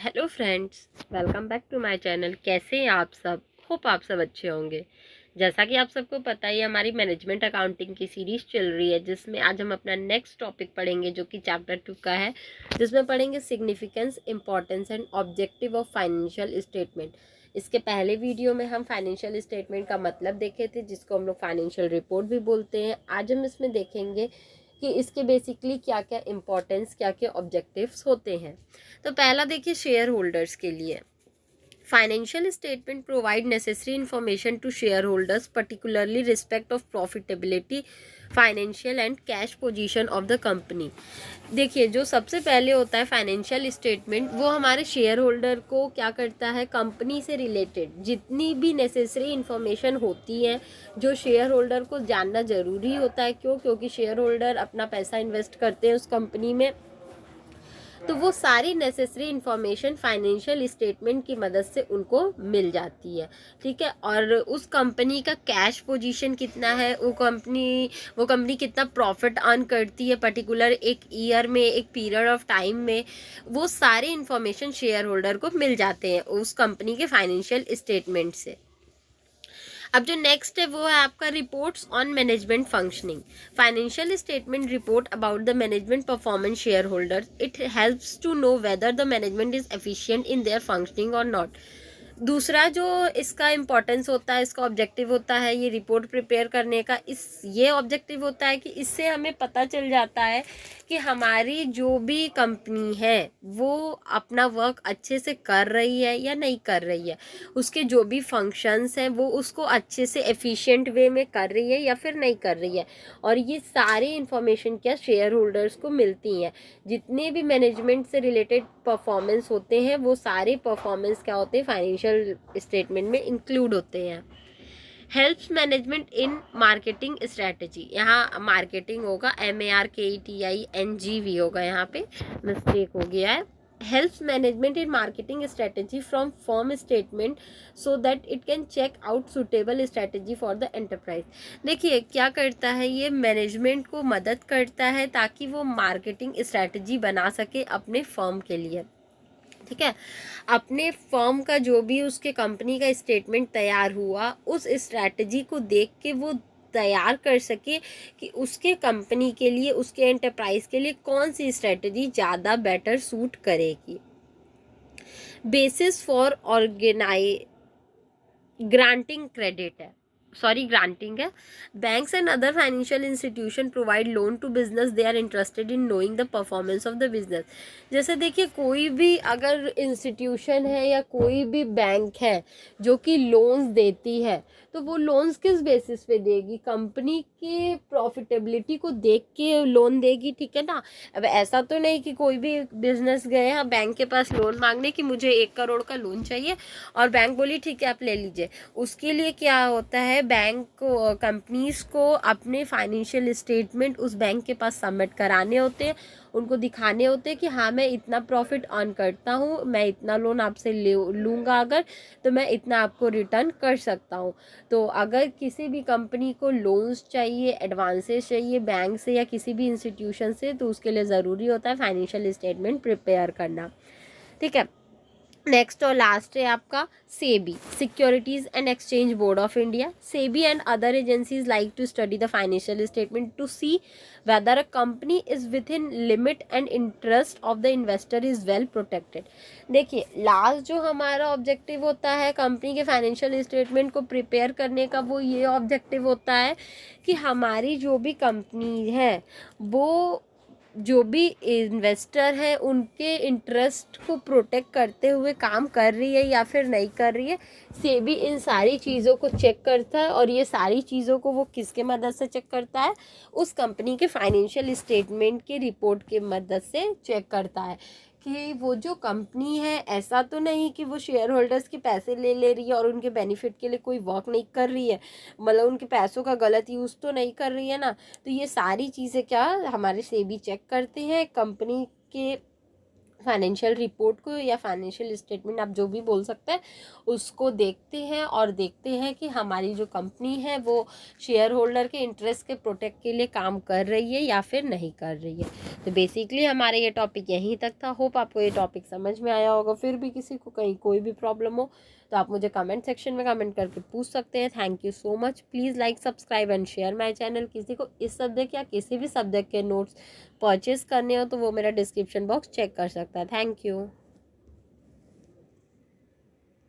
Hello friends, welcome back to my channel. कैसे हैं आप सब? होप आप सब अच्छे होंगे। जैसा कि आप सबको पता ही है, हमारी मैनेजमेंट अकाउंटिंग की सीरीज चल रही है, जिसमें आज हम अपना नेक्स्ट टॉपिक पढ़ेंगे जो कि चैप्टर 2 का है, जिसमें पढ़ेंगे significance, importance and objective of financial statement. इसके पहले वीडियो में हम फाइनेंशियल स्टेटमेंट का मतलब देखे थे, जिसको हम लोग फाइनेंशियल रिपोर्ट भी बोलते हैं। आज हम इसमें देखेंगे कि इसके बेसिकली क्या क्या इंपॉर्टेंस, क्या क्या ऑब्जेक्टिव्स होते हैं। तो पहला देखिए, शेयर होल्डर्स के लिए financial statement provide necessary information to shareholders, particularly respect of profitability, financial and cash position of the company. देखिए, जो सबसे पहले होता है फाइनेंशियल स्टेटमेंट, वो हमारे शेयर होल्डर को क्या करता है, कंपनी से रिलेटेड जितनी भी नेसेसरी इंफॉर्मेशन होती है जो शेयर होल्डर को जानना ज़रूरी होता है। क्योंकि शेयर होल्डर अपना पैसा इन्वेस्ट करते हैं उस कंपनी में, तो वो सारी नेसेसरी इन्फॉर्मेशन फाइनेंशियल स्टेटमेंट की मदद से उनको मिल जाती है। ठीक है, और उस कंपनी का कैश पोजीशन कितना है, वो कंपनी कितना प्रॉफिट अर्न करती है पर्टिकुलर एक ईयर में, एक पीरियड ऑफ टाइम में, वो सारी इन्फॉर्मेशन शेयर होल्डर को मिल जाते हैं उस कंपनी के फाइनेंशियल स्टेटमेंट से। अब जो नेक्स्ट है वो है आपका reports on management functioning. Financial statement report about the management performance shareholders. It helps to know whether the management is efficient in their functioning और नॉट। दूसरा जो इसका इम्पोर्टेंस होता है, इसका ऑब्जेक्टिव होता है ये रिपोर्ट प्रिपेयर करने का, ये ऑब्जेक्टिव होता है कि इससे हमें पता चल जाता है कि हमारी जो भी कंपनी है वो अपना वर्क अच्छे से कर रही है या नहीं कर रही है, उसके जो भी फंक्शंस हैं वो उसको अच्छे से एफिशिएंट वे में कर रही है या फिर नहीं कर रही है। और ये सारी इन्फॉर्मेशन क्या शेयर होल्डर्स को मिलती हैं। जितने भी मैनेजमेंट से रिलेटेड परफॉर्मेंस होते हैं वो सारे परफॉर्मेंस क्या होते हैं, फाइनेंशियल स्टेटमेंट में इंक्लूड होते हैं। Helps management in marketing strategy, यहाँ मार्केटिंग होगा MARKETING होगा, यहाँ पे मिस्टेक हो गया है। Helps management in marketing strategy from firm statement so that it can check out suitable strategy for the enterprise. देखिए क्या करता है, ये मैनेजमेंट को मदद करता है ताकि वो मार्केटिंग स्ट्रैटेजी बना सके अपने फर्म के लिए। ठीक है, अपने फर्म का जो भी उसके कंपनी का स्टेटमेंट तैयार हुआ, उस स्ट्रैटेजी को देख के वो तैयार कर सके कि उसके कंपनी के लिए, उसके एंटरप्राइज के लिए कौन सी स्ट्रैटेजी ज़्यादा बेटर सूट करेगी। बेसिस फॉर ग्रांटिंग है। Banks and other financial institution provide loan to business, they are interested in knowing the performance of the business. जैसे देखिए, कोई भी अगर इंस्टीट्यूशन है या कोई भी बैंक है जो कि लोन्स देती है, तो वो लोन्स किस बेसिस पे देगी, कंपनी के प्रॉफिटेबिलिटी को देख के लोन देगी। ठीक है ना। अब ऐसा तो नहीं कि कोई भी बिजनेस गए हैं बैंक के पास लोन मांगने कि मुझे 1 करोड़ का लोन चाहिए, और बैंक बोली ठीक है आप ले लीजिए। उसके लिए क्या होता है, बैंक को, कंपनीज को अपने फाइनेंशियल स्टेटमेंट उस बैंक के पास सबमिट कराने होते हैं, उनको दिखाने होते हैं कि हाँ मैं इतना प्रॉफिट अर्न करता हूँ, मैं इतना लोन आपसे लूँगा अगर, तो मैं इतना आपको रिटर्न कर सकता हूँ। तो अगर किसी भी कंपनी को लोन्स चाहिए, एडवांसेस चाहिए बैंक से या किसी भी इंस्टीट्यूशन से, तो उसके लिए ज़रूरी होता है फाइनेंशियल स्टेटमेंट प्रिपेयर करना। ठीक है, नेक्स्ट और लास्ट है आपका SEBI, securities and exchange board of India. SEBI and other agencies like to study the financial statement to see whether a company is within limit and interest of the investor is well protected. देखिए, last जो हमारा objective होता है company के financial statement को prepare करने का, वो ये ऑब्जेक्टिव होता है कि हमारी जो भी कंपनी है वो जो भी इन्वेस्टर हैं उनके इंटरेस्ट को प्रोटेक्ट करते हुए काम कर रही है या फिर नहीं कर रही है। सेबी इन सारी चीज़ों को चेक करता है, और ये सारी चीज़ों को वो किसके मदद से चेक करता है, उस कंपनी के फाइनेंशियल स्टेटमेंट के रिपोर्ट के मदद से चेक करता है कि वो जो कंपनी है, ऐसा तो नहीं कि वो शेयर होल्डर्स के पैसे ले रही है और उनके बेनिफिट के लिए कोई वर्क नहीं कर रही है, मतलब उनके पैसों का गलत यूज़ तो नहीं कर रही है ना। तो ये सारी चीज़ें क्या हमारे सेबी चेक करते हैं कंपनी के फाइनेंशियल रिपोर्ट को या फाइनेंशियल स्टेटमेंट आप जो भी बोल सकते हैं उसको देखते हैं और देखते हैं कि हमारी जो कंपनी है वो शेयर होल्डर के इंटरेस्ट के प्रोटेक्ट के लिए काम कर रही है या फिर नहीं कर रही है। तो बेसिकली हमारे ये टॉपिक यहीं तक था। होप आपको ये टॉपिक समझ में आया होगा। फिर भी किसी को कहीं कोई भी प्रॉब्लम हो तो आप मुझे कमेंट सेक्शन में कमेंट करके पूछ सकते हैं। Thank you so much. Please like, subscribe and share my channel. किसी को इस सब्जेक्ट या किसी भी सब्जेक्ट के नोट्स परचेज करने हो तो वो मेरा डिस्क्रिप्शन बॉक्स चेक कर सकता है। Thank you.